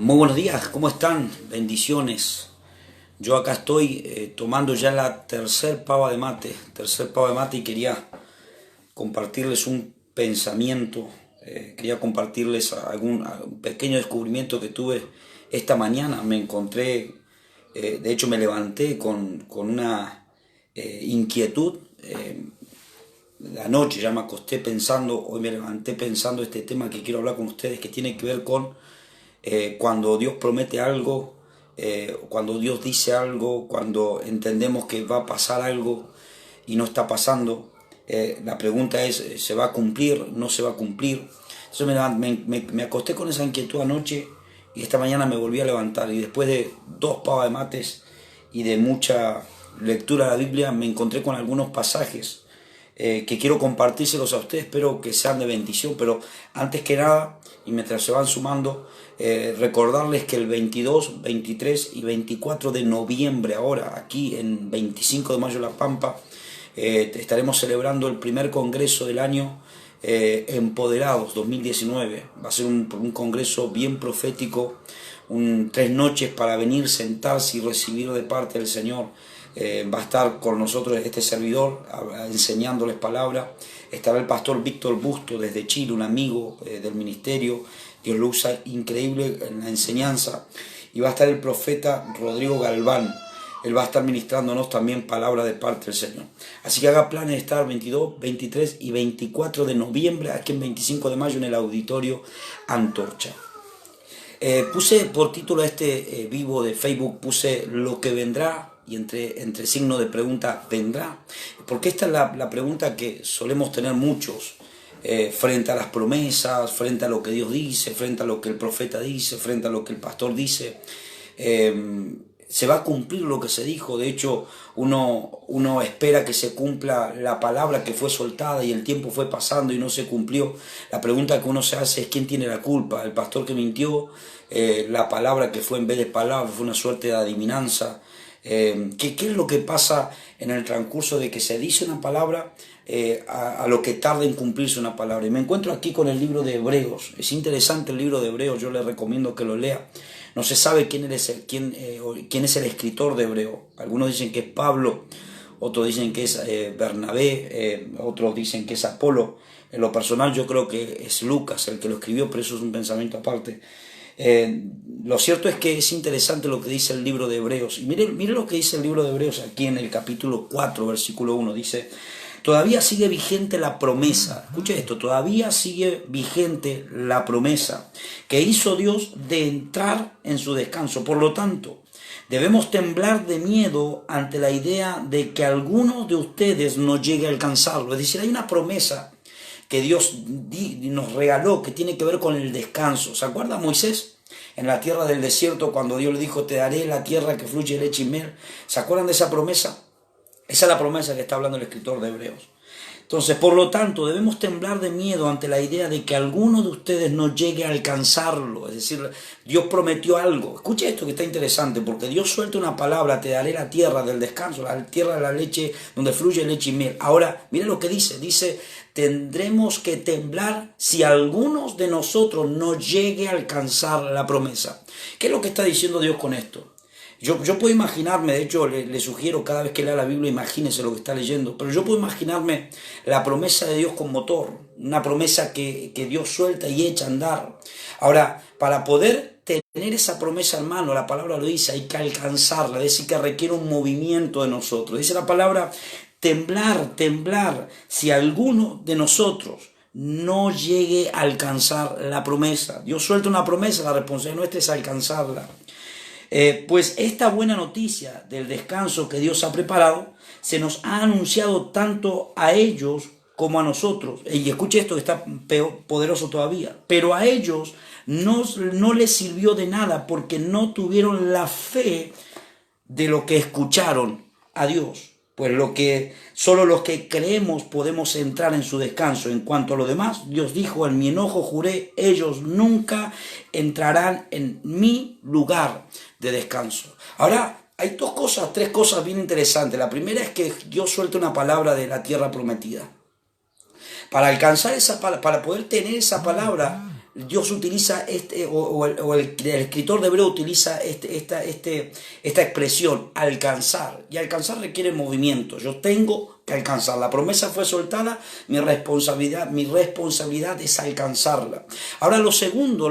Muy buenos días, ¿cómo están? Bendiciones. Yo acá estoy tomando ya la tercer pava de mate y quería compartirles un pensamiento, quería compartirles un pequeño descubrimiento que tuve esta mañana. Me encontré, de hecho me levanté con una inquietud. La noche ya me acosté pensando, hoy me levanté pensando este tema que quiero hablar con ustedes, que tiene que ver con cuando Dios promete algo, cuando Dios dice algo, cuando entendemos que va a pasar algo y no está pasando. La pregunta es, ¿se va a cumplir? ¿No se va a cumplir? Entonces me acosté con esa inquietud anoche y esta mañana me volví a levantar, y después de 2 pavas de mates y de mucha lectura de la Biblia me encontré con algunos pasajes que quiero compartírselos a ustedes. Espero que sean de bendición, pero antes que nada, y mientras se van sumando, recordarles que el 22, 23 y 24 de noviembre, ahora aquí en 25 de mayo La Pampa, estaremos celebrando el primer congreso del año, Empoderados 2019. Va a ser un congreso bien profético, 3 noches para venir, sentarse y recibir de parte del Señor. Va a estar con nosotros este servidor enseñándoles palabra. Estará el pastor Víctor Busto desde Chile, un amigo del ministerio. Dios lo usa increíble en la enseñanza. Y va a estar el profeta Rodrigo Galván. Él va a estar ministrándonos también palabra de parte del Señor. Así que haga planes de estar 22, 23 y 24 de noviembre aquí en 25 de mayo en el auditorio Antorcha. Puse por título a este vivo de Facebook, puse lo que vendrá, y entre signo de pregunta, vendrá. Porque esta es la pregunta que solemos tener muchos frente a las promesas, frente a lo que Dios dice, frente a lo que el profeta dice, frente a lo que el pastor dice. Se va a cumplir lo que se dijo. De hecho, uno espera que se cumpla la palabra que fue soltada y el tiempo fue pasando y no se cumplió. La pregunta que uno se hace es: ¿quién tiene la culpa? ¿El pastor que mintió? ¿La palabra que fue en vez de palabra fue una suerte de adivinanza? ¿Qué es lo que pasa en el transcurso de que se dice una palabra a lo que tarda en cumplirse una palabra? Y me encuentro aquí con el libro de Hebreos. Es interesante el libro de Hebreos, yo le recomiendo que lo lea. No se sabe quién es el escritor de Hebreos. Algunos dicen que es Pablo, otros dicen que es Bernabé, otros dicen que es Apolo. En lo personal yo creo que es Lucas el que lo escribió, pero eso es un pensamiento aparte. Lo cierto es que es interesante lo que dice el libro de Hebreos. Y mire lo que dice el libro de Hebreos aquí en el capítulo 4, versículo 1. Dice: todavía sigue vigente la promesa. Escuche esto: todavía sigue vigente la promesa que hizo Dios de entrar en su descanso. Por lo tanto, debemos temblar de miedo ante la idea de que alguno de ustedes no llegue a alcanzarlo. Es decir, hay una promesa que Dios nos regaló, que tiene que ver con el descanso. ¿Se acuerda Moisés en la tierra del desierto cuando Dios le dijo: te daré la tierra que fluye leche y miel? ¿Se acuerdan de esa promesa? Esa es la promesa que está hablando el escritor de Hebreos. Entonces, por lo tanto, debemos temblar de miedo ante la idea de que alguno de ustedes no llegue a alcanzarlo. Es decir, Dios prometió algo. Escuche esto que está interesante, porque Dios suelta una palabra: te daré la tierra del descanso, la tierra de la leche, donde fluye leche y miel. Ahora, mire lo que dice. Dice: tendremos que temblar si algunos de nosotros no llegue a alcanzar la promesa. ¿Qué es lo que está diciendo Dios con esto? Yo puedo imaginarme, de hecho le sugiero cada vez que lea la Biblia, imagínese lo que está leyendo, pero yo puedo imaginarme la promesa de Dios con motor, una promesa que Dios suelta y echa a andar. Ahora, para poder tener esa promesa, hermano, la palabra lo dice, hay que alcanzarla, es decir, que requiere un movimiento de nosotros. Dice la palabra: temblar, si alguno de nosotros no llegue a alcanzar la promesa. Dios suelta una promesa, la responsabilidad nuestra es alcanzarla. Pues esta buena noticia del descanso que Dios ha preparado se nos ha anunciado tanto a ellos como a nosotros. Y escuche esto que está poderoso todavía. Pero a ellos no les sirvió de nada porque no tuvieron la fe de lo que escucharon a Dios. Pues solo los que creemos podemos entrar en su descanso. En cuanto a lo demás, Dios dijo: en mi enojo juré, ellos nunca entrarán en mi lugar de descanso. Ahora, hay tres cosas bien interesantes. La primera es que Dios suelta una palabra de la tierra prometida. Para alcanzar esa palabra, para poder tener esa palabra, Dios utiliza el escritor de Hebreo utiliza esta expresión, alcanzar. Y alcanzar requiere movimiento. Yo tengo que alcanzar. La promesa fue soltada, mi responsabilidad es alcanzarla. Ahora lo segundo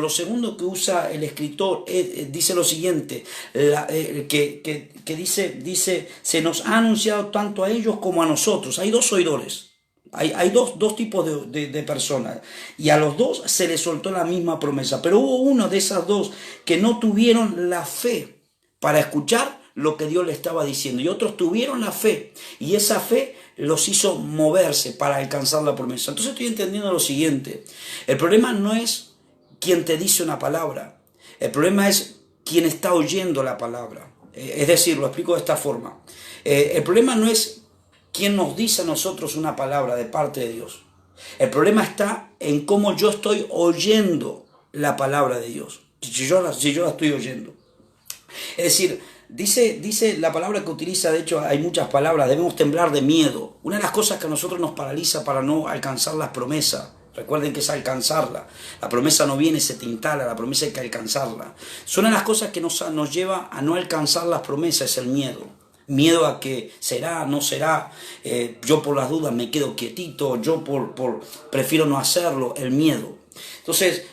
que usa el escritor dice lo siguiente, que dice, se nos ha anunciado tanto a ellos como a nosotros. Hay dos oidores. Hay dos tipos de personas y a los dos se les soltó la misma promesa, pero hubo uno de esas dos que no tuvieron la fe para escuchar lo que Dios le estaba diciendo y otros tuvieron la fe y esa fe los hizo moverse para alcanzar la promesa. Entonces estoy entendiendo lo siguiente, el problema no es quien te dice una palabra, el problema es quien está oyendo la palabra. Es decir, lo explico de esta forma, el problema no es ¿quién nos dice a nosotros una palabra de parte de Dios? El problema está en cómo yo estoy oyendo la palabra de Dios. Si yo la estoy oyendo. Es decir, dice la palabra que utiliza, de hecho hay muchas palabras, debemos temblar de miedo. Una de las cosas que a nosotros nos paraliza para no alcanzar las promesas, recuerden que es alcanzarla. La promesa no viene, se te instala, la promesa hay que alcanzarla. Son una de las cosas que nos lleva a no alcanzar las promesas, es el miedo. Miedo a que será, no será, yo por las dudas me quedo quietito, yo prefiero no hacerlo, el miedo. Entonces,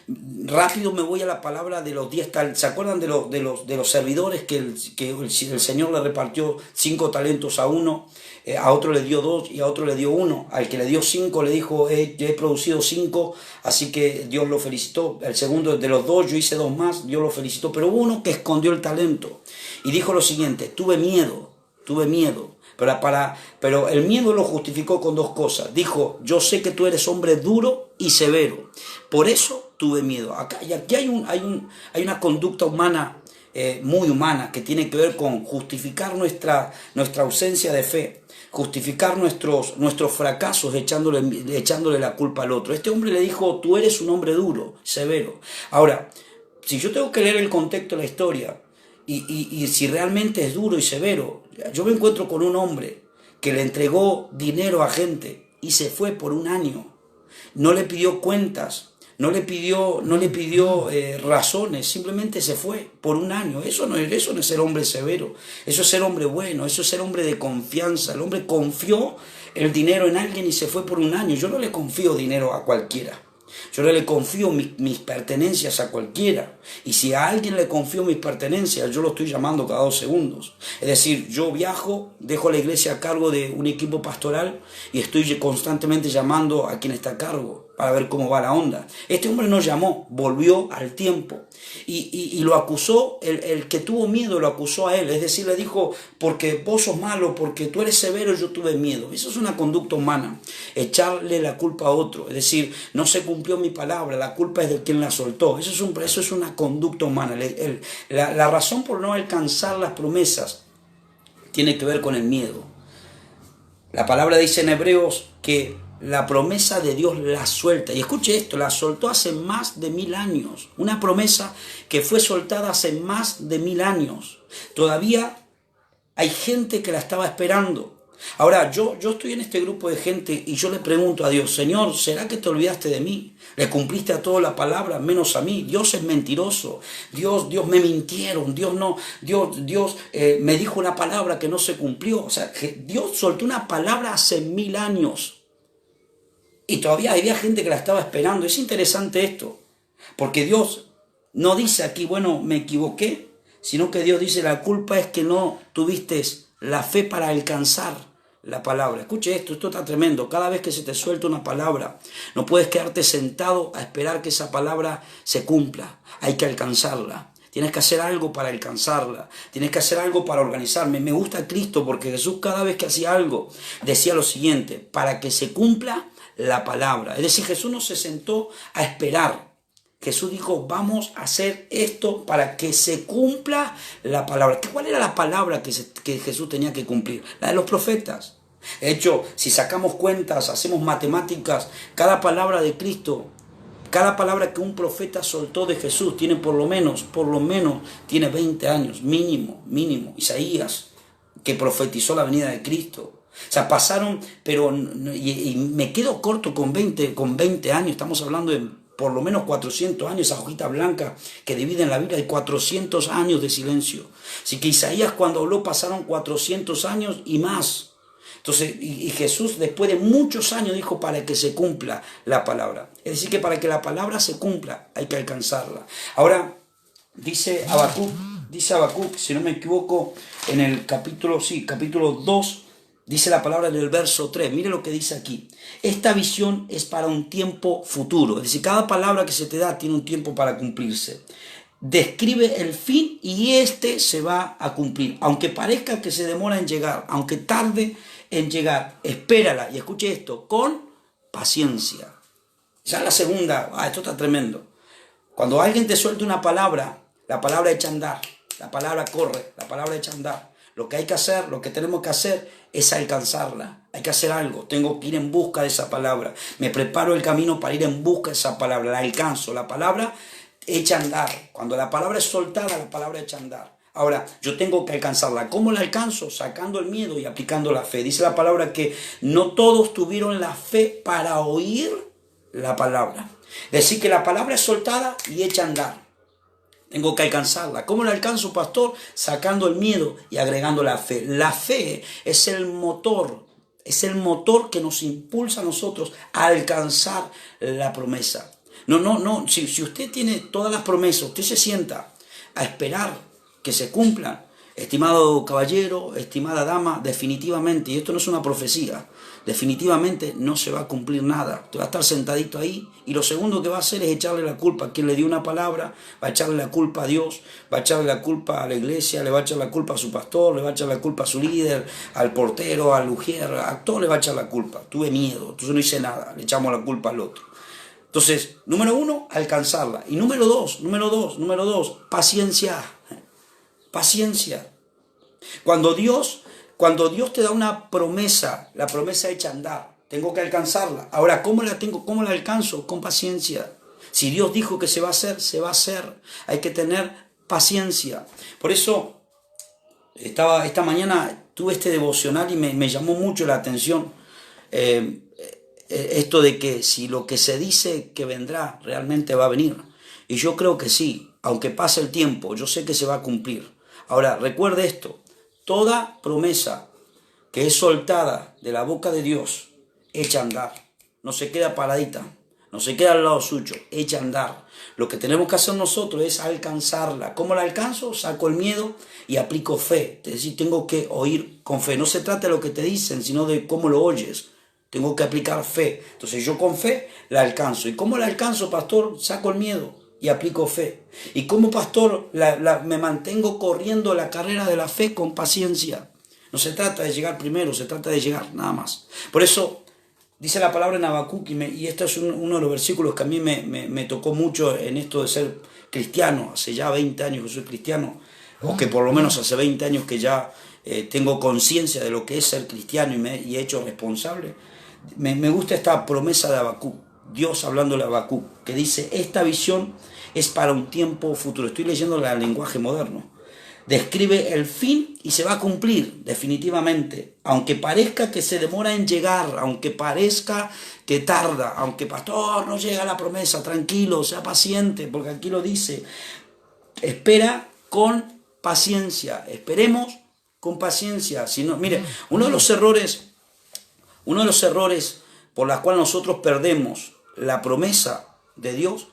rápido me voy a la palabra de los 10 talentos. ¿Se acuerdan de los servidores que el Señor le repartió 5 talentos a uno? A otro le dio 2 y a otro le dio 1. Al que le dio 5 le dijo, he producido 5, así que Dios lo felicitó. El segundo de los 2, yo hice 2 más, Dios lo felicitó. Pero hubo uno que escondió el talento y dijo lo siguiente, tuve miedo, pero el miedo lo justificó con 2 cosas. Dijo, yo sé que tú eres hombre duro y severo, por eso tuve miedo. Aquí hay una conducta humana, muy humana, que tiene que ver con justificar nuestra ausencia de fe, justificar nuestros fracasos echándole la culpa al otro. Este hombre le dijo, tú eres un hombre duro, severo. Ahora, si yo tengo que leer el contexto de la historia, y si realmente es duro y severo, yo me encuentro con un hombre que le entregó dinero a gente y se fue por 1 año. No le pidió cuentas, no le pidió razones, simplemente se fue por 1 año. Eso no es ser hombre severo, eso es ser hombre bueno, eso es ser hombre de confianza. El hombre confió el dinero en alguien y se fue por 1 año. Yo no le confío dinero a cualquiera. Yo no le confío mis pertenencias a cualquiera. Y si a alguien le confío mis pertenencias, yo lo estoy llamando cada 2 segundos. Es decir, yo viajo, dejo a la iglesia a cargo de un equipo pastoral y estoy constantemente llamando a quien está a cargo para ver cómo va la onda. Este hombre no llamó, volvió al tiempo. Y lo acusó, el que tuvo miedo lo acusó a él. Es decir, le dijo, porque vos sos malo, porque tú eres severo, yo tuve miedo. Eso es una conducta humana, echarle la culpa a otro. Es decir, no se cumplió mi palabra, la culpa es de quien la soltó. Eso es una conducta humana. La razón por no alcanzar las promesas tiene que ver con el miedo. La palabra dice en Hebreos que la promesa de Dios la suelta. Y escuche esto, la soltó hace más de 1000 años. Una promesa que fue soltada hace más de 1000 años. Todavía hay gente que la estaba esperando. Ahora, yo estoy en este grupo de gente y yo le pregunto a Dios, Señor, ¿será que te olvidaste de mí? Le cumpliste a toda la palabra, menos a mí. Dios es mentiroso. Dios me mintieron. Dios me dijo una palabra que no se cumplió. O sea, que Dios soltó una palabra hace 1000 años. Y todavía había gente que la estaba esperando. Es interesante esto, porque Dios no dice aquí, bueno, me equivoqué, sino que Dios dice, la culpa es que no tuviste la fe para alcanzar la palabra. Escuche esto está tremendo. Cada vez que se te suelta una palabra, no puedes quedarte sentado a esperar que esa palabra se cumpla. Hay que alcanzarla. Tienes que hacer algo para alcanzarla. Tienes que hacer algo para organizarme. Me gusta Cristo porque Jesús cada vez que hacía algo decía lo siguiente, para que se cumpla la palabra. Es decir, Jesús no se sentó a esperar. Jesús dijo, vamos a hacer esto para que se cumpla la palabra. ¿Cuál era la palabra que Jesús tenía que cumplir? La de los profetas. De hecho, si sacamos cuentas, hacemos matemáticas, cada palabra de Cristo, cada palabra que un profeta soltó de Jesús tiene por lo menos, tiene 20 años, mínimo. Isaías, que profetizó la venida de Cristo. O sea, pasaron, pero y me quedo corto con 20 años, estamos hablando de por lo menos 400 años, esa hojita blanca que dividen la Biblia, hay 400 años de silencio. Así que Isaías cuando habló pasaron 400 años y más. Entonces, y Jesús después de muchos años dijo para que se cumpla la palabra. Es decir, que para que la palabra se cumpla hay que alcanzarla. Ahora, dice Habacuc, si no me equivoco, en el capítulo 2, dice la palabra en el verso 3. Mire lo que dice aquí. Esta visión es para un tiempo futuro. Es decir, cada palabra que se te da tiene un tiempo para cumplirse. Describe el fin y este se va a cumplir. Aunque parezca que se demora en llegar, aunque tarde en llegar, espérala. Y escuche esto, con paciencia. Ya la segunda, esto está tremendo. Cuando alguien te suelta una palabra, la palabra echa a andar, la palabra corre, la palabra echa a andar. Lo que hay que hacer, lo que tenemos que hacer es alcanzarla. Hay que hacer algo, tengo que ir en busca de esa palabra. Me preparo el camino para ir en busca de esa palabra, la alcanzo. La palabra echa a andar. Cuando la palabra es soltada, la palabra echa a andar. Ahora, yo tengo que alcanzarla. ¿Cómo la alcanzo? Sacando el miedo y aplicando la fe. Dice la palabra que no todos tuvieron la fe para oír la palabra. Es decir, que la palabra es soltada y echa a andar. Tengo que alcanzarla. ¿Cómo la alcanzo, pastor? Sacando el miedo y agregando la fe. La fe es el motor que nos impulsa a nosotros a alcanzar la promesa. No. Si usted tiene todas las promesas, usted se sienta a esperar que se cumplan. Estimado caballero, estimada dama, definitivamente, y esto no es una profecía, definitivamente no se va a cumplir nada. Te va a estar sentadito ahí y lo segundo que va a hacer es echarle la culpa a quien le dio una palabra, va a echarle la culpa a Dios, va a echarle la culpa a la iglesia, le va a echar la culpa a su pastor, le va a echar la culpa a su líder, al portero, al ujier, a todo le va a echar la culpa. Tuve miedo, entonces no hice nada, le echamos la culpa al otro. Entonces, número 1, alcanzarla. Y número dos, paciencia. Paciencia. Cuando Dios te da una promesa, la promesa echa a andar. Tengo que alcanzarla. Ahora, ¿cómo la alcanzo? Con paciencia. Si Dios dijo que se va a hacer, se va a hacer. Hay que tener paciencia. Por eso, esta mañana tuve este devocional y me llamó mucho la atención. Esto de que si lo que se dice que vendrá, realmente va a venir. Y yo creo que sí, aunque pase el tiempo, yo sé que se va a cumplir. Ahora, recuerde esto, toda promesa que es soltada de la boca de Dios, echa a andar. No se queda paradita, no se queda al lado suyo, echa a andar. Lo que tenemos que hacer nosotros es alcanzarla. ¿Cómo la alcanzo? Saco el miedo y aplico fe. Es decir, tengo que oír con fe. No se trata de lo que te dicen, sino de cómo lo oyes. Tengo que aplicar fe. Entonces yo con fe la alcanzo. ¿Y cómo la alcanzo, pastor? Saco el miedo y aplico fe. Y como pastor me mantengo corriendo la carrera de la fe con paciencia. No se trata de llegar primero, se trata de llegar, nada más. Por eso dice la palabra en Habacuc, y esto es uno de los versículos que a mí me tocó mucho en esto de ser cristiano. Hace ya 20 años que soy cristiano, o que por lo menos hace 20 años que ya tengo conciencia de lo que es ser cristiano y he hecho responsable. Me gusta esta promesa de Habacuc, Dios hablándole a Habacuc, que dice, esta visión es para un tiempo futuro. Estoy leyendo el lenguaje moderno. Describe el fin y se va a cumplir definitivamente. Aunque parezca que se demora en llegar, aunque parezca que tarda, aunque pastor no llega la promesa, tranquilo, sea paciente, porque aquí lo dice. Espera con paciencia, esperemos con paciencia. Si no, mire, uno de los errores por los cuales nosotros perdemos la promesa de Dios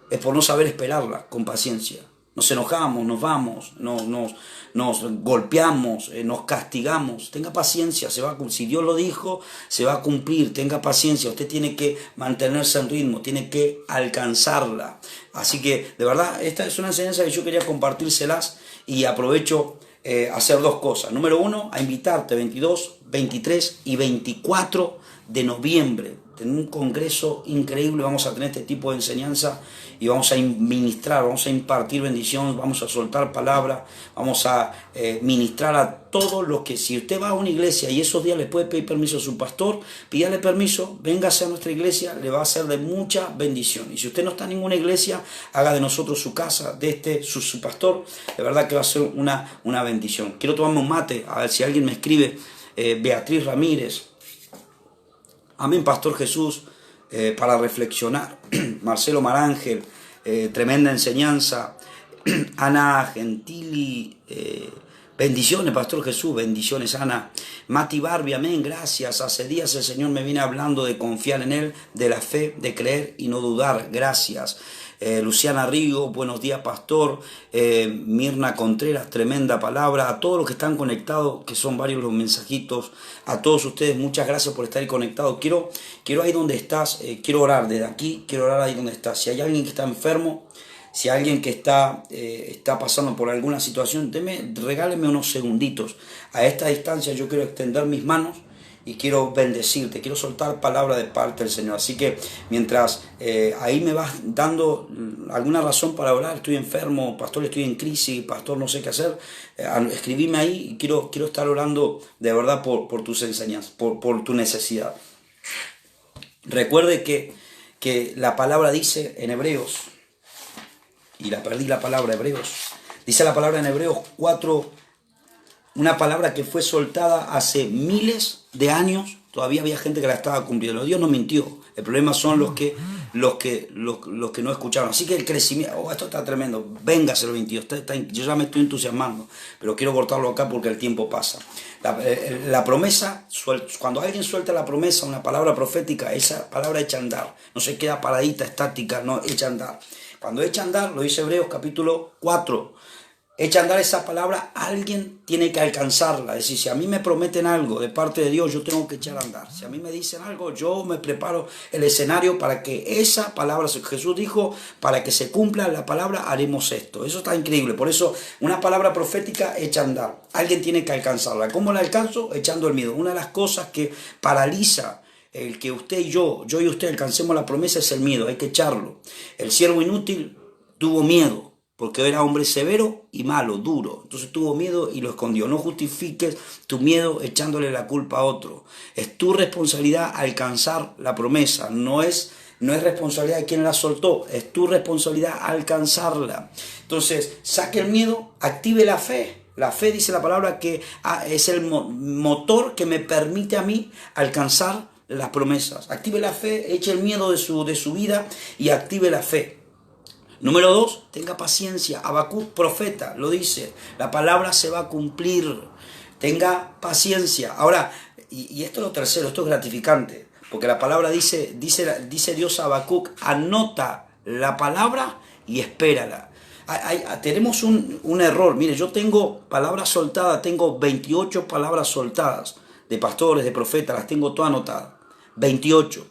es por no saber esperarla con paciencia. Nos enojamos, nos vamos, nos golpeamos, nos castigamos. Tenga paciencia, si Dios lo dijo, se va a cumplir. Tenga paciencia, usted tiene que mantenerse en ritmo, tiene que alcanzarla. Así que, de verdad, esta es una enseñanza que yo quería compartírselas y aprovecho hacer dos cosas. Número 1, a invitarte 22, 23 y 24 de noviembre. En un congreso increíble vamos a tener este tipo de enseñanza y vamos a ministrar, vamos a impartir bendición, vamos a soltar palabra, vamos a ministrar a todos los que, si usted va a una iglesia y esos días le puede pedir permiso a su pastor, pídale permiso, véngase a nuestra iglesia, le va a ser de mucha bendición. Y si usted no está en ninguna iglesia, haga de nosotros su casa, de su pastor, de verdad que va a ser una bendición. Quiero tomarme un mate, a ver si alguien me escribe, Beatriz Ramírez. Amén, Pastor Jesús. para reflexionar. Marcelo Marángel, tremenda enseñanza. Ana Gentili, bendiciones, Pastor Jesús, bendiciones, Ana. Mati Barbie, amén, gracias. Hace días el Señor me viene hablando de confiar en Él, de la fe, de creer y no dudar, gracias. Luciana Rigo, buenos días, Pastor. Mirna Contreras, tremenda palabra. A todos los que están conectados, que son varios los mensajitos, a todos ustedes, muchas gracias por estar ahí conectados. Quiero ahí donde estás, quiero orar desde aquí, quiero orar ahí donde estás. Si hay alguien que está enfermo, si hay alguien que está pasando por alguna situación, regáleme unos segunditos. A esta distancia yo quiero extender mis manos y quiero bendecirte, quiero soltar palabra de parte del Señor. Así que mientras ahí me vas dando alguna razón para orar, estoy enfermo, pastor, estoy en crisis, pastor, no sé qué hacer, escribime ahí y quiero estar orando de verdad por tus enseñanzas, por tu necesidad. Recuerde que la palabra dice en Hebreos, y la perdí la palabra, Hebreos, dice la palabra en Hebreos 4, una palabra que fue soltada hace miles de años, todavía había gente que la estaba cumpliendo. Dios no mintió, el problema son los que no escucharon. Así que el crecimiento, esto está tremendo, véngase el 22, yo ya me estoy entusiasmando, pero quiero cortarlo acá porque el tiempo pasa. La promesa, cuando alguien suelta la promesa, una palabra profética, esa palabra echa a andar, no se queda paradita, estática, no, echa a andar. Cuando echa a andar, lo dice Hebreos capítulo 4, echa a andar esa palabra, alguien tiene que alcanzarla. Es decir, si a mí me prometen algo de parte de Dios, yo tengo que echar a andar. Si a mí me dicen algo, yo me preparo el escenario para que esa palabra, Jesús dijo, para que se cumpla la palabra, haremos esto. Eso está increíble. Por eso, una palabra profética echa a andar. Alguien tiene que alcanzarla. ¿Cómo la alcanzo? Echando el miedo. Una de las cosas que paraliza el que usted y yo y usted alcancemos la promesa es el miedo. Hay que echarlo. El siervo inútil tuvo miedo, porque era hombre severo y malo, duro. Entonces tuvo miedo y lo escondió. No justifiques tu miedo echándole la culpa a otro. Es tu responsabilidad alcanzar la promesa. No es responsabilidad de quien la soltó. Es tu responsabilidad alcanzarla. Entonces, saque el miedo, active la fe. La fe, dice la palabra, que es el motor que me permite a mí alcanzar las promesas. Active la fe, eche el miedo de su vida y active la fe. Número 2, tenga paciencia. Habacuc, profeta, lo dice, la palabra se va a cumplir. Tenga paciencia. Ahora, y esto es lo tercero, esto es gratificante, porque la palabra dice Dios a Habacuc, anota la palabra y espérala. Tenemos un error. Mire, yo tengo palabras soltadas, tengo 28 palabras soltadas de pastores, de profetas, las tengo todas anotadas. 28,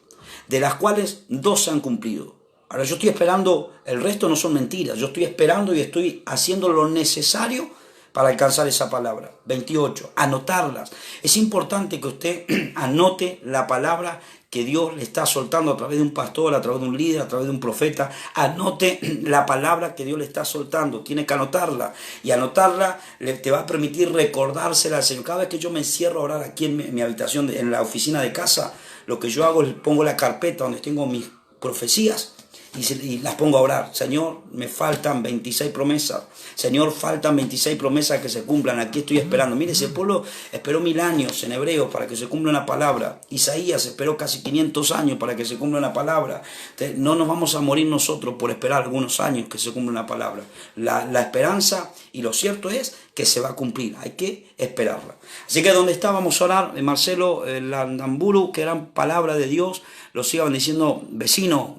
de las cuales 2 se han cumplido. Ahora yo estoy esperando, el resto no son mentiras, yo estoy esperando y estoy haciendo lo necesario para alcanzar esa palabra. 28, anotarlas. Es importante que usted anote la palabra que Dios le está soltando a través de un pastor, a través de un líder, a través de un profeta. Anote la palabra que Dios le está soltando, tiene que anotarla. Y anotarla te va a permitir recordársela al Señor. Cada vez que yo me encierro a orar aquí en mi habitación, en la oficina de casa, lo que yo hago es pongo la carpeta donde tengo mis profecías y las pongo a orar. Señor, me faltan 26 promesas. Señor, faltan 26 promesas que se cumplan. Aquí estoy esperando. Mire, ese pueblo esperó 1000 años en Hebreos para que se cumpla una palabra. Isaías esperó casi 500 años para que se cumpla una palabra. Entonces, no nos vamos a morir nosotros por esperar algunos años que se cumpla una palabra. La esperanza y lo cierto es que se va a cumplir. Hay que esperarla. Así que donde estábamos a orar, Marcelo Landamburu, que eran palabra de Dios, lo sigan diciendo, vecino,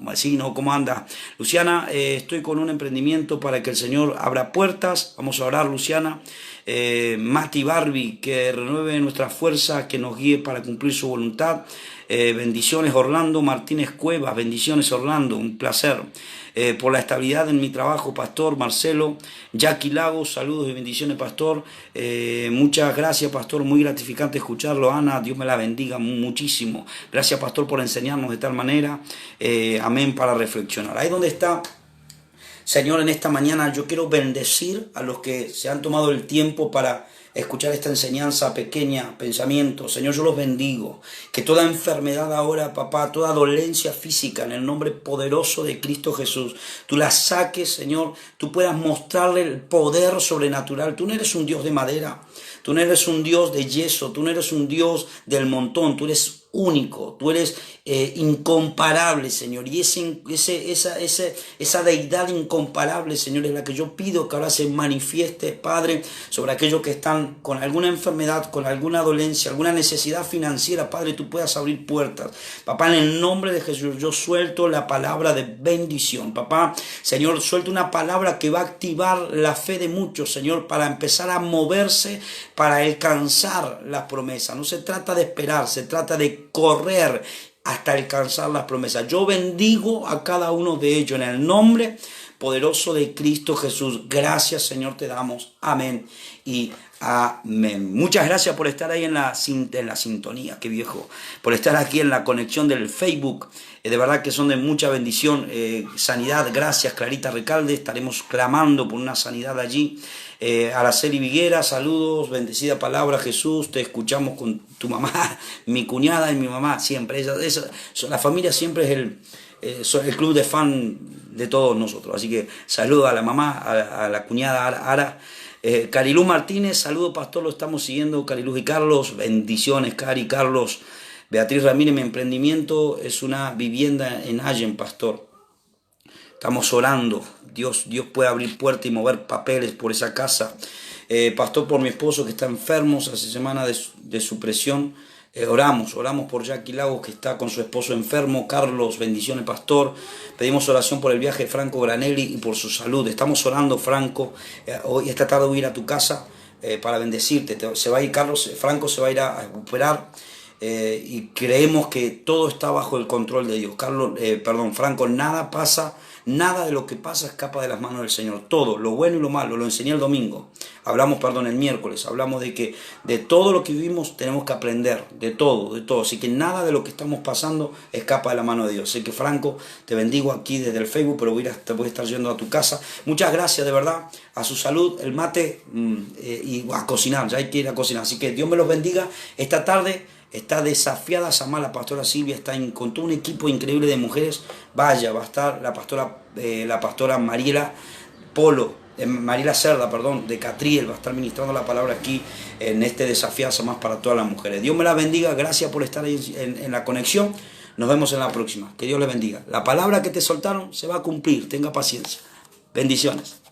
¿cómo anda? Luciana, estoy con un emprendimiento para que el Señor abra puertas. Vamos a orar, Luciana. Mati Barbie, que renueve nuestra fuerza, que nos guíe para cumplir su voluntad. Bendiciones, Orlando Martínez Cuevas, bendiciones, Orlando, un placer. Por la estabilidad en mi trabajo, pastor Marcelo. Jackie Lagos, saludos y bendiciones, pastor. Muchas gracias, pastor, muy gratificante escucharlo. Ana, Dios me la bendiga muchísimo. Gracias, pastor, por enseñarnos de tal manera. Amén, para reflexionar. Ahí donde está, Señor, en esta mañana yo quiero bendecir a los que se han tomado el tiempo para escuchar esta enseñanza pequeña, pensamiento. Señor, yo los bendigo. Que toda enfermedad ahora, papá, toda dolencia física, en el nombre poderoso de Cristo Jesús, tú la saques, Señor, tú puedas mostrarle el poder sobrenatural. Tú no eres un Dios de madera, tú no eres un Dios de yeso, tú no eres un Dios del montón, tú eres único, tú eres incomparable, Señor, y esa deidad incomparable, Señor, es la que yo pido que ahora se manifieste, Padre, sobre aquellos que están con alguna enfermedad, con alguna dolencia, alguna necesidad financiera. Padre, tú puedas abrir puertas. Papá, en el nombre de Jesús, yo suelto la palabra de bendición. Papá, Señor, suelto una palabra que va a activar la fe de muchos, Señor, para empezar a moverse, para alcanzar las promesas. No se trata de esperar, se trata de correr hasta alcanzar las promesas. Yo bendigo a cada uno de ellos en el nombre poderoso de Cristo Jesús. Gracias, Señor, te damos. Amén y amén. Muchas gracias por estar ahí en la sintonía, qué viejo, por estar aquí en la conexión del Facebook. De verdad que son de mucha bendición. Sanidad, gracias, Clarita Recalde. Estaremos clamando por una sanidad allí. Araceli Viguera, saludos, bendecida palabra, Jesús. Te escuchamos con tu mamá, mi cuñada y mi mamá, siempre. La familia siempre es el club de fan de todos nosotros. Así que saludo a la mamá, a la cuñada Ara. Carilú Martínez, saludo pastor, lo estamos siguiendo, Carilú y Carlos, bendiciones Cari, Carlos. Beatriz Ramírez, mi emprendimiento es una vivienda en Allen, pastor. Estamos orando, Dios puede abrir puertas y mover papeles por esa casa. Pastor, por mi esposo que está enfermo, hace semana de su presión. Oramos por Jackie Lagos, que está con su esposo enfermo. Carlos, bendiciones, pastor. Pedimos oración por el viaje de Franco Granelli y por su salud. Estamos orando, Franco. Hoy, esta tarde voy a ir a tu casa para bendecirte. Se va a ir Carlos, Franco se va a ir a recuperar. Y creemos que todo está bajo el control de Dios. Franco, nada pasa, nada de lo que pasa escapa de las manos del Señor. Todo, lo bueno y lo malo, lo enseñé el domingo. Hablamos, el miércoles, hablamos de que de todo lo que vivimos tenemos que aprender, de todo. Así que nada de lo que estamos pasando escapa de la mano de Dios. Así que Franco, te bendigo aquí desde el Facebook, pero voy a estar yendo a tu casa. Muchas gracias, de verdad, a su salud, el mate y a cocinar, ya hay que ir a cocinar. Así que Dios me los bendiga esta tarde. Está desafiada Samar, la pastora Silvia, está con todo un equipo increíble de mujeres. Vaya, va a estar la pastora Mariela Cerda, de Catriel, va a estar ministrando la palabra aquí en este desafío Samar para todas las mujeres. Dios me la bendiga, gracias por estar ahí en la conexión. Nos vemos en la próxima. Que Dios les bendiga. La palabra que te soltaron se va a cumplir, tenga paciencia. Bendiciones.